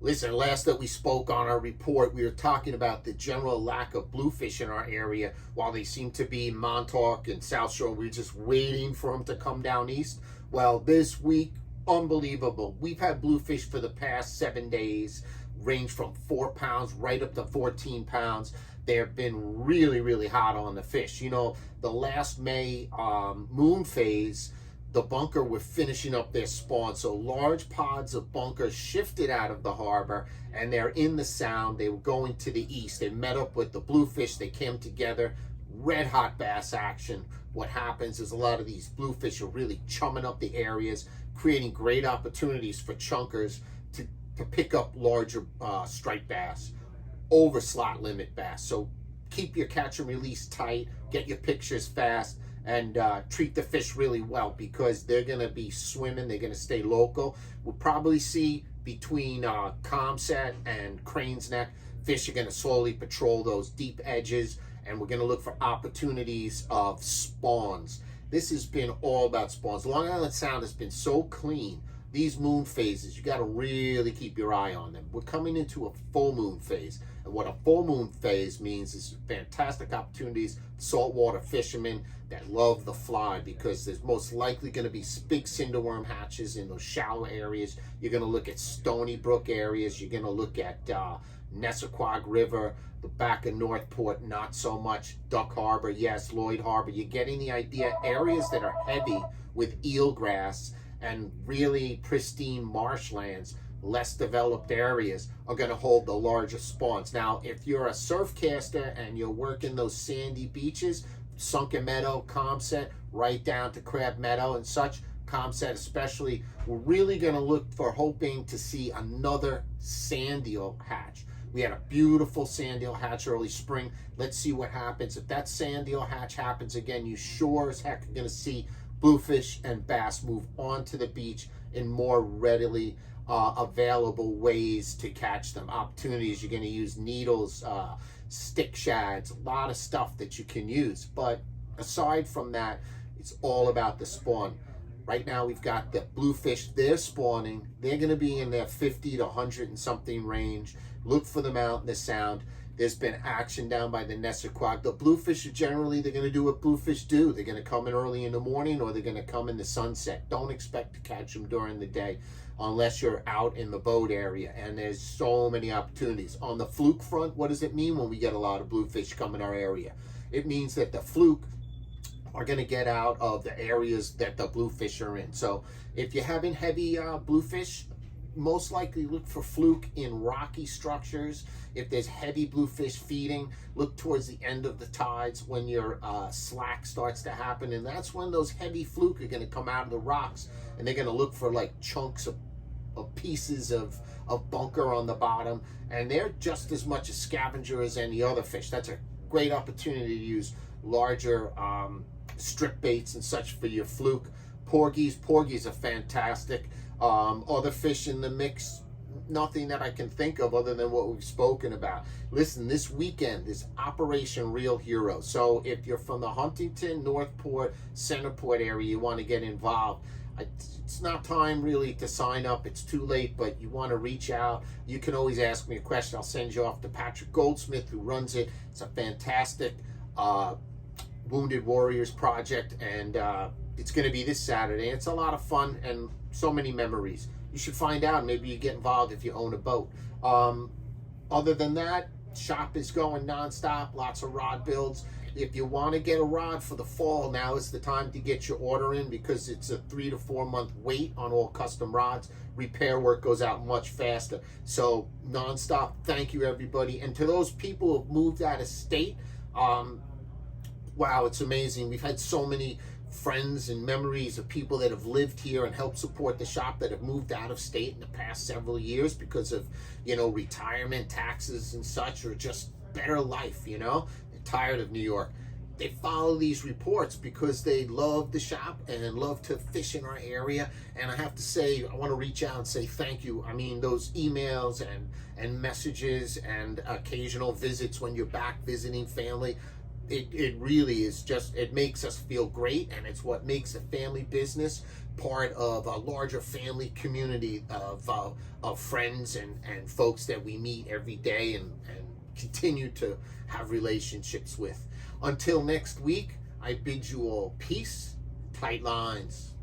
Listen, last that we spoke on our report, we were talking about the general lack of bluefish in our area. While they seem to be in Montauk and South Shore, we're just waiting for them to come down east. Well, this week, unbelievable. We've had bluefish for the past 7 days, range from 4 pounds right up to 14 pounds. They have been really, really hot on the fish. You know, the last May moon phase, the bunker were finishing up their spawn. So large pods of bunkers shifted out of the harbor and they're in the sound. They were going to the east. They met up with the bluefish. They came together. Red hot bass action. What happens is a lot of these bluefish are really chumming up the areas, creating great opportunities for chunkers to pick up larger striped bass over slot limit bass. So keep your catch and release tight, get your pictures fast, and treat the fish really well, because they're going to be swimming. They're going to stay local. We'll probably see between Comset and Crane's Neck, fish are going to slowly patrol those deep edges, and we're going to look for opportunities of spawns. This has been all about spawns. Long Island Sound has been so clean. These moon phases, you got to really keep your eye on them. We're coming into a full moon phase. And what a full moon phase means is fantastic opportunities, saltwater fishermen that love the fly, because there's most likely going to be big cinderworm hatches in those shallow areas. You're going to look at Stony Brook areas. You're going to look at Nessequag River, the back of Northport, not so much. Duck Harbor, yes, Lloyd Harbor. You're getting the idea. Areas that are heavy with eelgrass and really pristine marshlands, less developed areas, are going to hold the largest spawns. Now, if you're a surf caster and you're working those sandy beaches, Sunken Meadow, Comset, right down to Crab Meadow and such, Comset especially, we're really going to look for hoping to see another sand eel hatch. We had a beautiful sand eel hatch early spring. Let's see what happens. If that sand eel hatch happens again, you sure as heck are going to see bluefish and bass move onto the beach in more readily available ways to catch them. Opportunities, you're going to use needles, stick shads, a lot of stuff that you can use. But aside from that, it's all about the spawn. Right now we've got the bluefish, they're spawning. They're going to be in their 50 to 100 and something range. Look for them out in the sound. There's been action down by the Nessequag. The bluefish are generally, they're going to do what bluefish do. They're going to come in early in the morning, or they're going to come in the sunset. Don't expect to catch them during the day unless you're out in the boat area. And there's so many opportunities. On the fluke front, what does it mean when we get a lot of bluefish come in our area? It means that the fluke are going to get out of the areas that the bluefish are in. So if you're having heavy bluefish, most likely look for fluke in rocky structures. If there's heavy bluefish feeding, look towards the end of the tides when your slack starts to happen, and that's when those heavy fluke are going to come out of the rocks, and they're going to look for like chunks of pieces of bunker on the bottom, and they're just as much a scavenger as any other fish. That's a great opportunity to use larger strip baits and such for your fluke. Porgies are fantastic. Other fish in the mix, nothing that I can think of other than what we've spoken about. Listen, this weekend is Operation Real Hero. So if you're from the Huntington, Northport, Centerport area, you want to get involved, it's not time really to sign up. It's too late, but you want to reach out. You can always ask me a question. I'll send you off to Patrick Goldsmith, who runs it. It's a fantastic Wounded Warriors project, and it's going to be this Saturday. It's a lot of fun and so many memories. You should find out. Maybe you get involved if you own a boat. Other than that, shop is going nonstop. Lots of rod builds. If you want to get a rod for the fall, now is the time to get your order in, because it's a 3 to 4 month wait on all custom rods. Repair work goes out much faster. So Nonstop, thank you everybody. And to those people who have moved out of state, wow, it's amazing. We've had so many friends and memories of people that have lived here and helped support the shop that have moved out of state in the past several years because of, you know, retirement, taxes and such, or just better life, you know. They're tired of New York. They follow these reports because they love the shop and love to fish in our area. And I have to say, I want to reach out and say thank you. I mean, those emails and messages and occasional visits when you're back visiting family, it really is just, it makes us feel great, and it's what makes a family business part of a larger family community of friends and folks that we meet every day and continue to have relationships with. Until next week, I bid you all peace, tight lines.